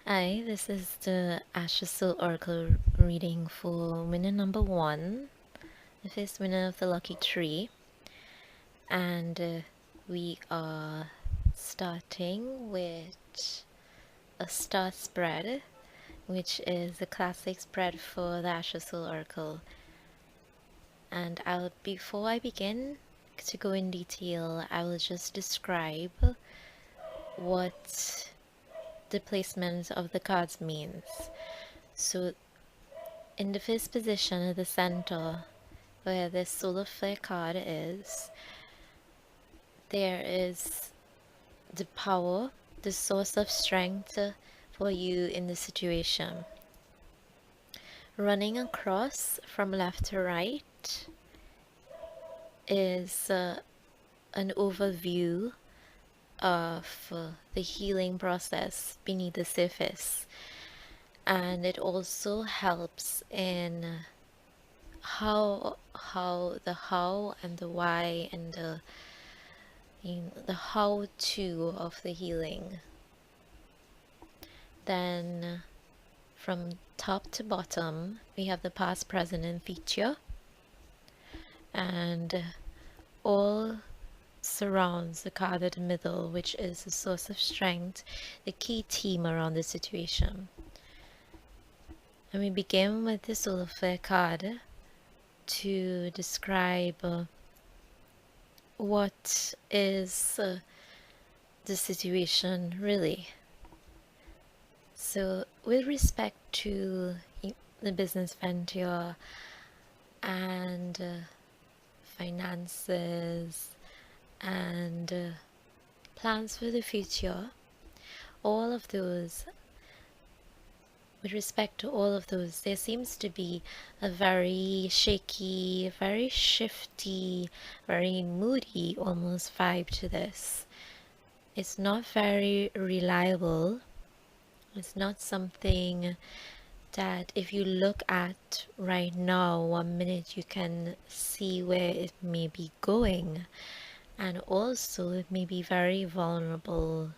Hi, this is the Astro Oracle reading for winner number one, the first winner of the lucky tree, and we are starting with a star spread, which is the classic spread for the Astro Oracle. And before I begin to go in detail, I will just describe what the placement of the cards means. So in the first position at the center, where the solar flare card is, there is the power, the source of strength for you in the situation. Running across from left to right is an overview of the healing process beneath the surface, and it also helps in how and the why and the how-to of the healing. Then from top to bottom we have the past, present, and future, and all surrounds the card at the middle, which is the source of strength, the key theme around the situation. And we begin with the solar flare card to describe what is the situation really. So with respect to the business venture and finances and plans for the future, all of those, with respect to all of those, there seems to be a very shaky, very shifty, very moody almost vibe to this. It's not very reliable. It's not something that if you look at right now, 1 minute, you can see where it may be going. And also it may be very vulnerable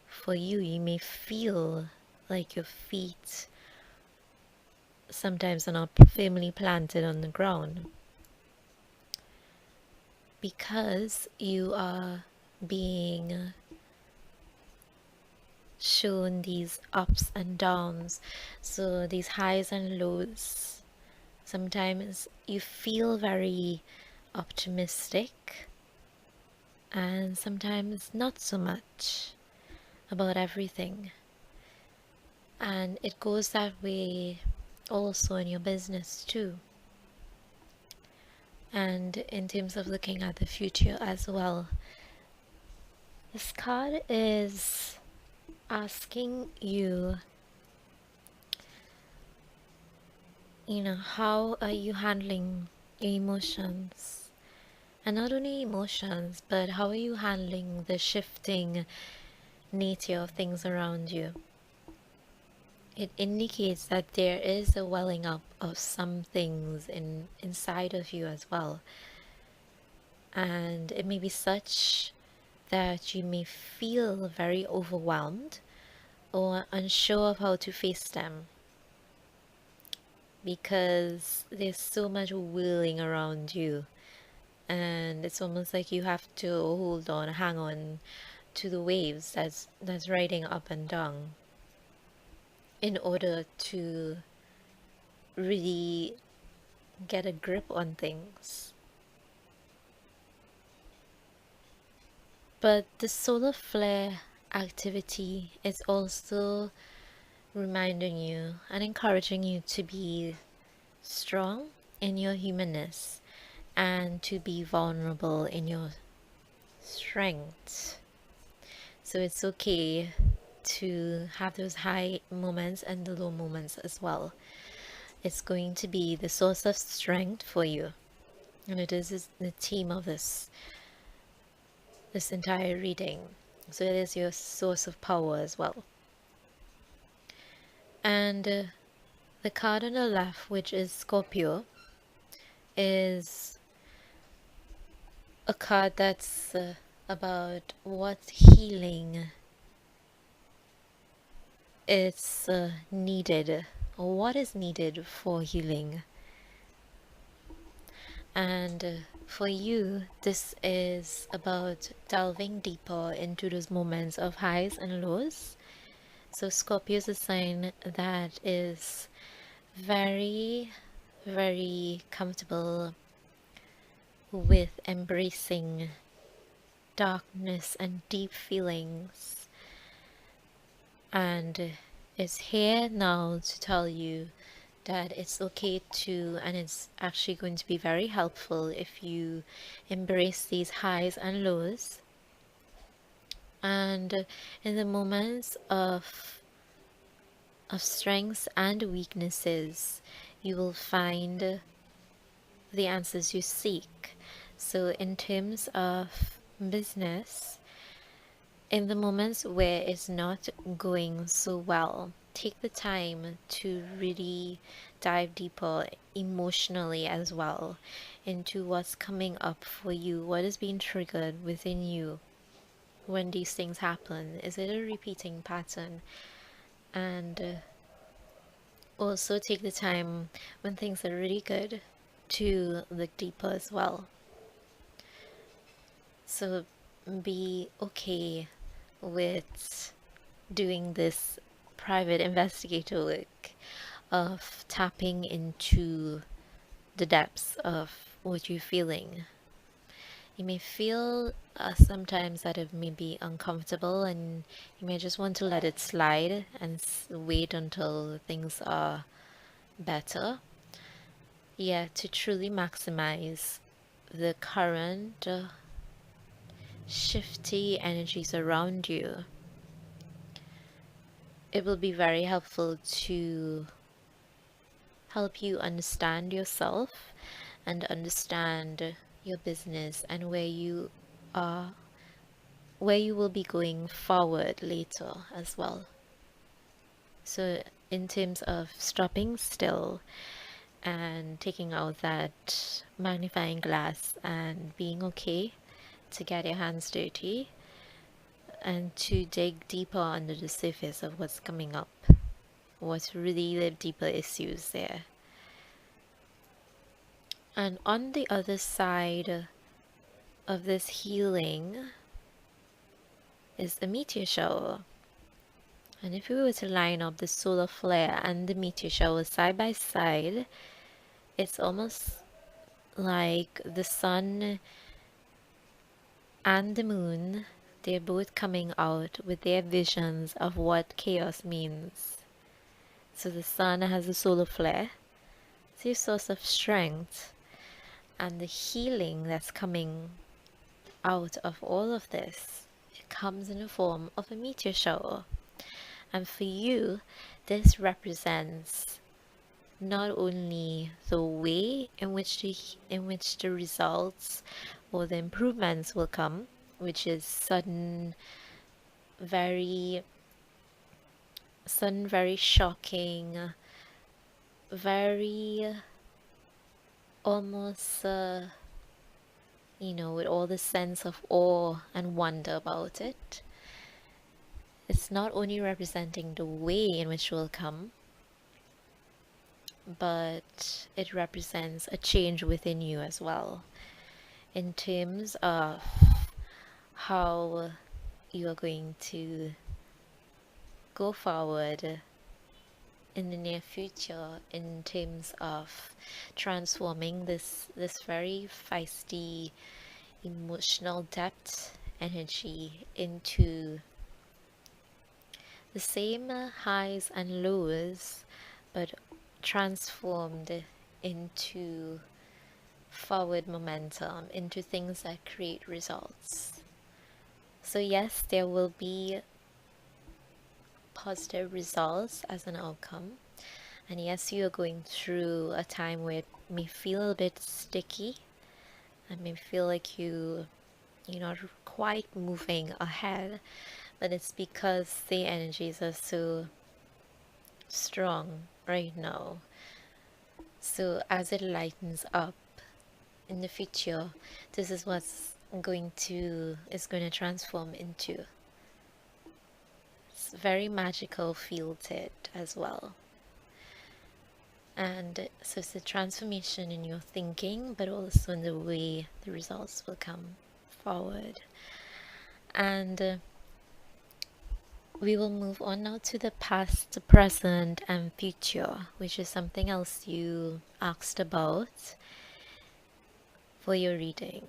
for you. You may feel like your feet sometimes are not firmly planted on the ground because you are being shown these ups and downs, so these highs and lows. Sometimes you feel very optimistic and sometimes not so much about everything, and it goes that way also in your business too, and in terms of looking at the future as well. This card is asking you, how are you handling your emotions? And not only emotions, but how are you handling the shifting nature of things around you? It indicates that there is a welling up of some things inside of you as well. And it may be such that you may feel very overwhelmed or unsure of how to face them, because there's so much whirling around you, and it's almost like you have to hold on, hang on to the waves that's riding up and down in order to really get a grip on things. But the solar flare activity is also reminding you and encouraging you to be strong in your humanness and to be vulnerable in your strength. So it's okay to have those high moments and the low moments as well. It's going to be the source of strength for you, and it is the theme of this entire reading. So it is your source of power as well. And the card on the left, which is Scorpio, is a card that's about what healing it's needed, or what is needed for healing. And for you, this is about delving deeper into those moments of highs and lows. So Scorpio is a sign that is very, very comfortable with embracing darkness and deep feelings, and is here now to tell you that it's okay to, and it's actually going to be very helpful if you embrace these highs and lows. And in the moments of strengths and weaknesses, you will find the answers you seek. So in terms of business, in the moments where it's not going so well, take the time to really dive deeper emotionally as well into what's coming up for you, what is being triggered within you when these things happen. Is it a repeating pattern? And also take the time when things are really good to look deeper as well. So be okay with doing this private investigator work of tapping into the depths of what you're feeling. You may feel sometimes that it may be uncomfortable, and you may just want to let it slide and wait until things are better. Yeah, to truly maximize the current shifty energies around you, it will be very helpful to help you understand yourself and understand your business and are where you will be going forward later as well. So in terms of stopping still and taking out that magnifying glass and being okay to get your hands dirty and to dig deeper under the surface of what's coming up, what's really the deeper issues there. And on the other side of this healing is the meteor shower. And if we were to line up the solar flare and the meteor shower side by side, it's almost like the sun and the moon, they're both coming out with their visions of what chaos means. So the sun has a solar flare, it's your source of strength, and the healing that's coming out of all of this, it comes in the form of a meteor shower. And for you, this represents not only the way in which the results or the improvements will come, which is very very shocking, very almost with all the sense of awe and wonder about it. It's not only representing the way in which it will come, but it represents a change within you as well, in terms of how you are going to go forward in the near future in terms of transforming this very feisty emotional depth energy into the same highs and lows, but transformed into forward momentum, into things that create results. So yes, there will be positive results as an outcome, and yes, you are going through a time where it may feel a bit sticky and may feel like you're not quite moving ahead, but it's because the energies are so strong right now. So as it lightens up in the future, this is what's going to transform into. very magical feel to it as well. And so it's a transformation in your thinking, but also in the way the results will come forward. And we will move on now to the past, present, and future, which is something else you asked about for your reading.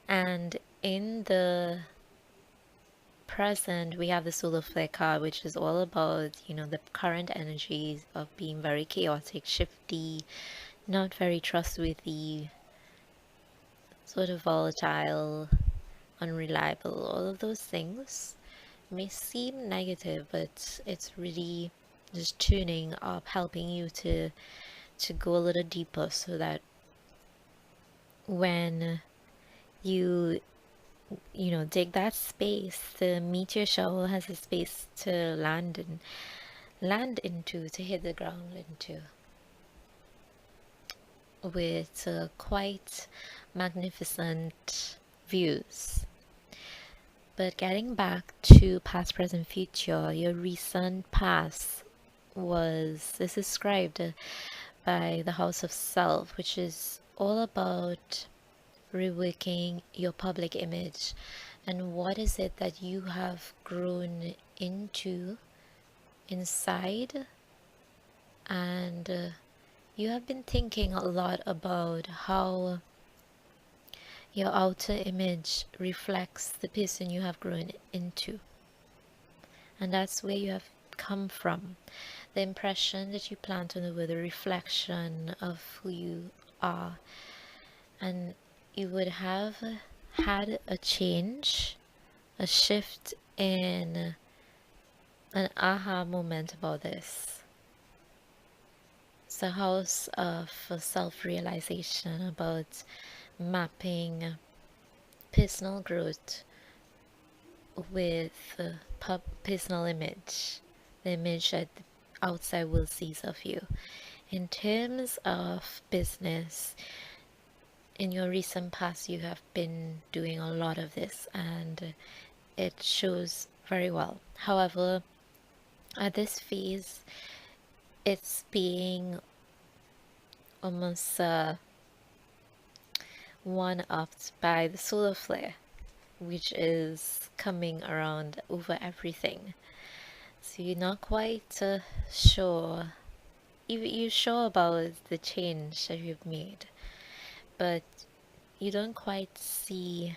And in the present, we have the solar flare card, which is all about, the current energies of being very chaotic, shifty, not very trustworthy, sort of volatile, unreliable. All of those things may seem negative, but it's really just tuning up, helping you to go a little deeper, so that when you dig that space, the meteor shower has a space to land into, to hit the ground into, with quite magnificent views. But getting back to past, present, future, your recent past is described by the House of Self, which is all about reworking your public image, and what is it that you have grown into inside. And you have been thinking a lot about how your outer image reflects the person you have grown into, and that's where you have come from. The impression that you plant on the world, the reflection of who you are. And you would have had a change, a shift in an aha moment about this. It's a house of self-realization, about mapping personal growth with personal image, the image that the outside world sees of you. In terms of business, in your recent past, you have been doing a lot of this, and it shows very well. However, at this phase, it's being almost one-upped by the solar flare, which is coming around over everything. So you're not quite sure. You're sure about the change that you've made, but you don't quite see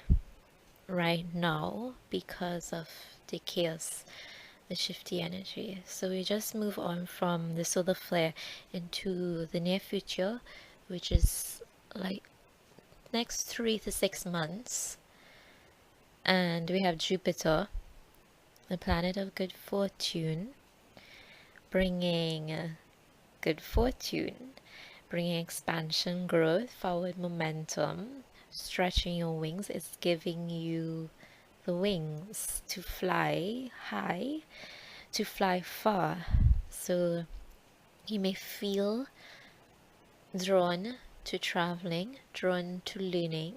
right now because of the chaos, the shifty energy. So we just move on from the solar flare into the near future, which is like next 3 to 6 months. And we have Jupiter, the planet of good fortune, bringing good fortune, bringing expansion, growth, forward momentum, stretching your wings. It's giving you the wings to fly high, to fly far. So you may feel drawn to traveling, drawn to learning,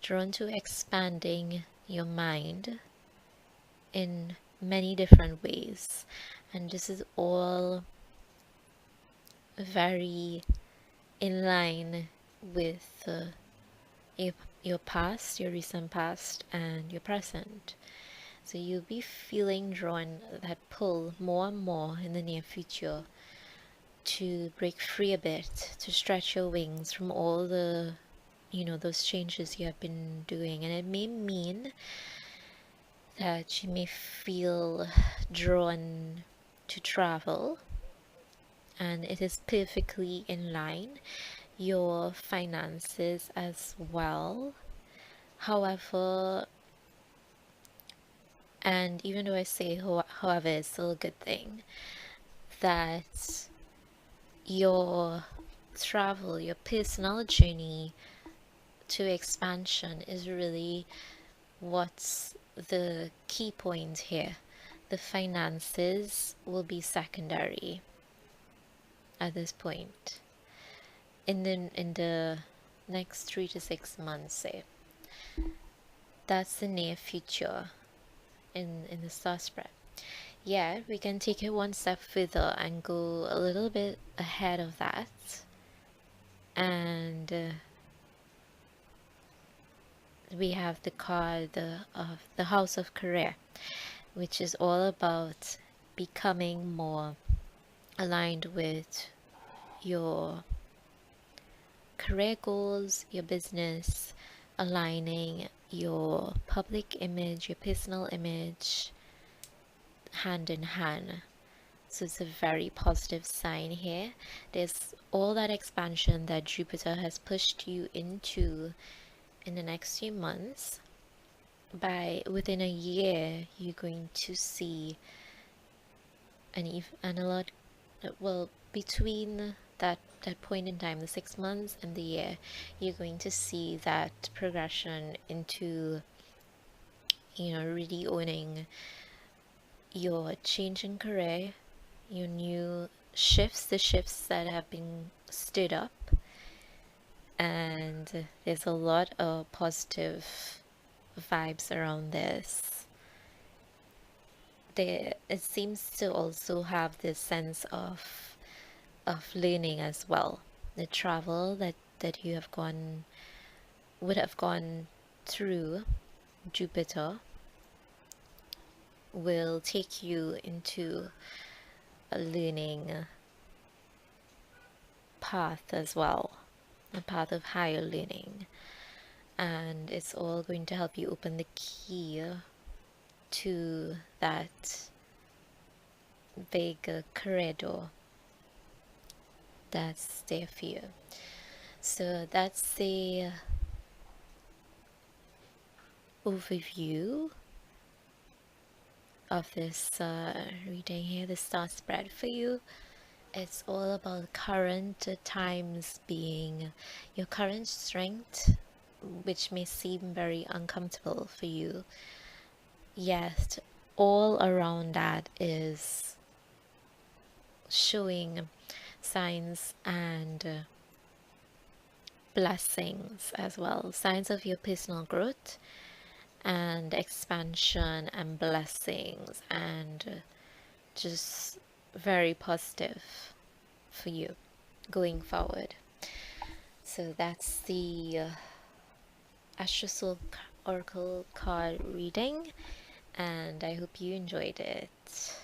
drawn to expanding your mind in many different ways. And this is all very in line with your past, your recent past, and your present. So you'll be feeling drawn, that pull more and more in the near future, to break free a bit, to stretch your wings from all the those changes you have been doing. And it may mean that you may feel drawn to travel, and it is perfectly in line. Your finances as well. However, and even though I say however, it's still a good thing that your travel, your personal journey to expansion is really what's the key point here. The finances will be secondary at this point. In the next 3 to 6 months, say. That's the near future in the star spread. Yeah, we can take it one step further and go a little bit ahead of that. And we have the card of the House of Career, which is all about becoming more aligned with your career goals, your business, aligning your public image, your personal image hand in hand. So it's a very positive sign here. There's all that expansion that Jupiter has pushed you into in the next few months. By within a year, you're going to see and a lot, well, between that point in time, the 6 months and the year, you're going to see that progression into, really owning your change in career, your new shifts, the shifts that have been stood up, and there's a lot of positive vibes around this. It seems to also have this sense of learning as well. The travel that you have gone would have gone through Jupiter will take you into a learning path as well, a path of higher learning, and it's all going to help you open the key to that big career door that's there for you. So that's the overview of this reading here, the star spread for you. It's all about current times being your current strength, which may seem very uncomfortable for you, yet all around that is showing signs and blessings as well, signs of your personal growth and expansion and blessings, and just very positive for you going forward. So that's the Astro Soul Oracle card reading, and I hope you enjoyed it.